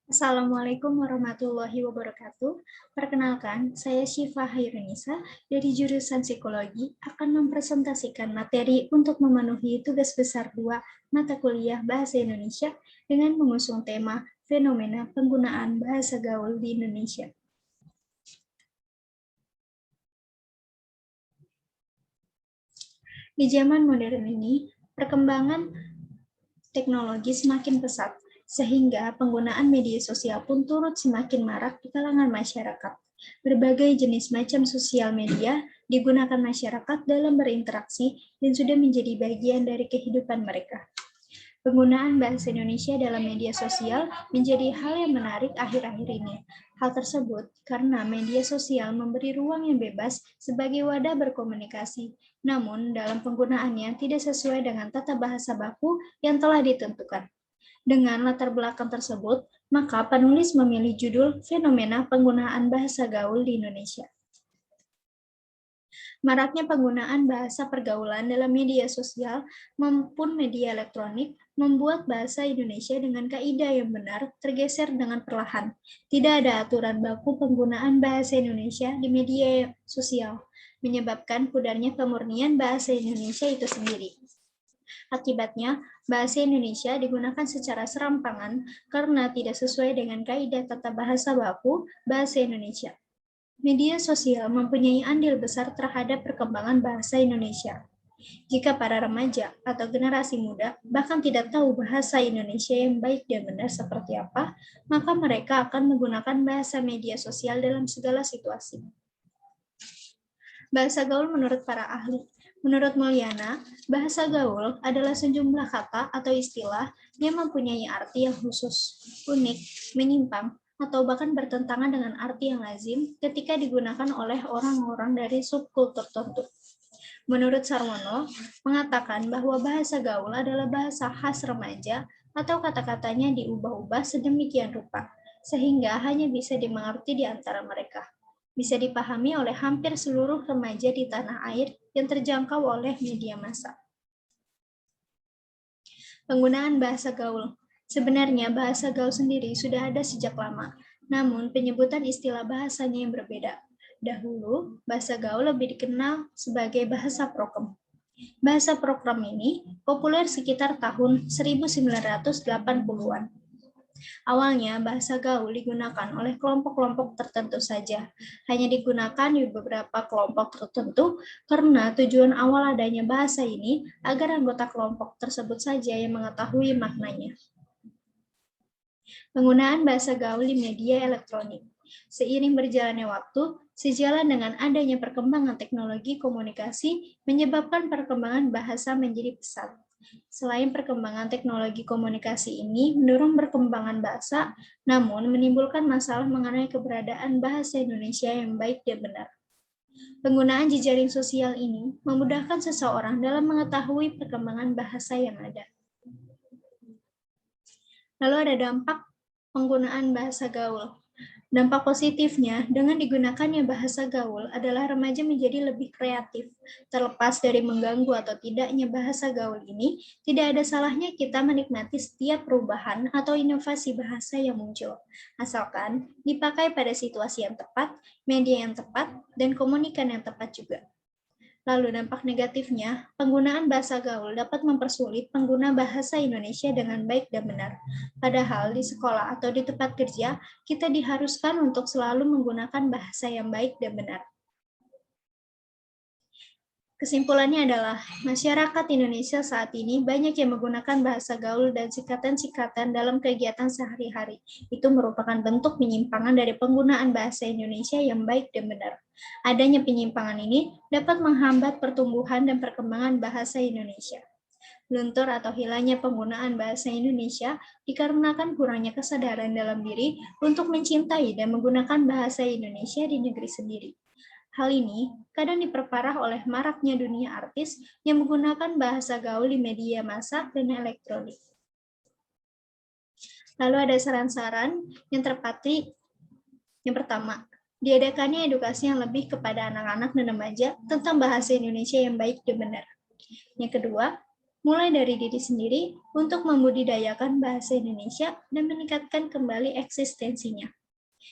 Assalamualaikum warahmatullahi wabarakatuh. Perkenalkan, saya Syifa Hairunisa dari jurusan Psikologi akan mempresentasikan materi untuk memenuhi tugas besar 2 mata kuliah Bahasa Indonesia dengan mengusung tema fenomena penggunaan bahasa gaul di Indonesia. Di zaman modern ini, perkembangan teknologi semakin pesat, sehingga penggunaan media sosial pun turut semakin marak di kalangan masyarakat. Berbagai jenis macam sosial media digunakan masyarakat dalam berinteraksi dan sudah menjadi bagian dari kehidupan mereka. Penggunaan bahasa Indonesia dalam media sosial menjadi hal yang menarik akhir-akhir ini. Hal tersebut karena media sosial memberi ruang yang bebas sebagai wadah berkomunikasi, namun dalam penggunaannya tidak sesuai dengan tata bahasa baku yang telah ditentukan. Dengan latar belakang tersebut, maka penulis memilih judul Fenomena Penggunaan Bahasa Gaul di Indonesia. Maraknya penggunaan bahasa pergaulan dalam media sosial maupun media elektronik membuat bahasa Indonesia dengan kaidah yang benar tergeser dengan perlahan. Tidak ada aturan baku penggunaan bahasa Indonesia di media sosial, menyebabkan pudarnya kemurnian bahasa Indonesia itu sendiri. Akibatnya, bahasa Indonesia digunakan secara serampangan karena tidak sesuai dengan kaidah tata bahasa baku bahasa Indonesia. Media sosial mempunyai andil besar terhadap perkembangan bahasa Indonesia. Jika para remaja atau generasi muda bahkan tidak tahu bahasa Indonesia yang baik dan benar seperti apa, maka mereka akan menggunakan bahasa media sosial dalam segala situasi. Bahasa gaul menurut para ahli. Menurut Mulyana, bahasa gaul adalah sejumlah kata atau istilah yang mempunyai arti yang khusus, unik, menyimpang, atau bahkan bertentangan dengan arti yang lazim ketika digunakan oleh orang-orang dari subkultur tertentu. Menurut Sarwono, mengatakan bahwa bahasa gaul adalah bahasa khas remaja atau kata-katanya diubah-ubah sedemikian rupa, sehingga hanya bisa dimengerti di antara mereka. Bisa dipahami oleh hampir seluruh remaja di tanah air yang terjangkau oleh media massa. Penggunaan bahasa gaul. Sebenarnya bahasa gaul sendiri sudah ada sejak lama, namun penyebutan istilah bahasanya yang berbeda. Dahulu, bahasa gaul lebih dikenal sebagai bahasa prokem. Bahasa prokem ini populer sekitar tahun 1980-an. Awalnya, bahasa gaul digunakan oleh kelompok-kelompok tertentu saja. Hanya digunakan di beberapa kelompok tertentu karena tujuan awal adanya bahasa ini agar anggota kelompok tersebut saja yang mengetahui maknanya. Penggunaan bahasa gaul di media elektronik. Seiring berjalannya waktu, sejalan dengan adanya perkembangan teknologi komunikasi menyebabkan perkembangan bahasa menjadi pesat. Selain perkembangan teknologi komunikasi ini mendorong perkembangan bahasa, namun menimbulkan masalah mengenai keberadaan bahasa Indonesia yang baik dan benar. Penggunaan jejaring sosial ini memudahkan seseorang dalam mengetahui perkembangan bahasa yang ada. Lalu ada dampak penggunaan bahasa gaul. Dampak positifnya, dengan digunakannya bahasa gaul adalah remaja menjadi lebih kreatif. Terlepas dari mengganggu atau tidaknya bahasa gaul ini, tidak ada salahnya kita menikmati setiap perubahan atau inovasi bahasa yang muncul. Asalkan dipakai pada situasi yang tepat, media yang tepat, dan komunikan yang tepat juga. Lalu dampak negatifnya, penggunaan bahasa gaul dapat mempersulit pengguna bahasa Indonesia dengan baik dan benar. Padahal di sekolah atau di tempat kerja, kita diharuskan untuk selalu menggunakan bahasa yang baik dan benar. Kesimpulannya adalah, masyarakat Indonesia saat ini banyak yang menggunakan bahasa gaul dan singkatan-singkatan dalam kegiatan sehari-hari. Itu merupakan bentuk penyimpangan dari penggunaan bahasa Indonesia yang baik dan benar. Adanya penyimpangan ini dapat menghambat pertumbuhan dan perkembangan bahasa Indonesia. Luntur atau hilangnya penggunaan bahasa Indonesia dikarenakan kurangnya kesadaran dalam diri untuk mencintai dan menggunakan bahasa Indonesia di negeri sendiri. Hal ini kadang diperparah oleh maraknya dunia artis yang menggunakan bahasa gaul di media massa dan elektronik. Lalu ada saran-saran yang terpatri. Yang pertama, diadakannya edukasi yang lebih kepada anak-anak dan remaja tentang bahasa Indonesia yang baik dan benar. Yang kedua, mulai dari diri sendiri untuk membudidayakan bahasa Indonesia dan meningkatkan kembali eksistensinya.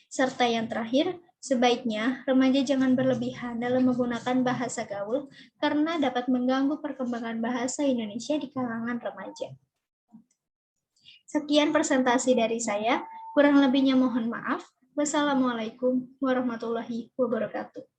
Serta yang terakhir, sebaiknya remaja jangan berlebihan dalam menggunakan bahasa gaul karena dapat mengganggu perkembangan bahasa Indonesia di kalangan remaja. Sekian presentasi dari saya, kurang lebihnya mohon maaf. Wassalamualaikum warahmatullahi wabarakatuh.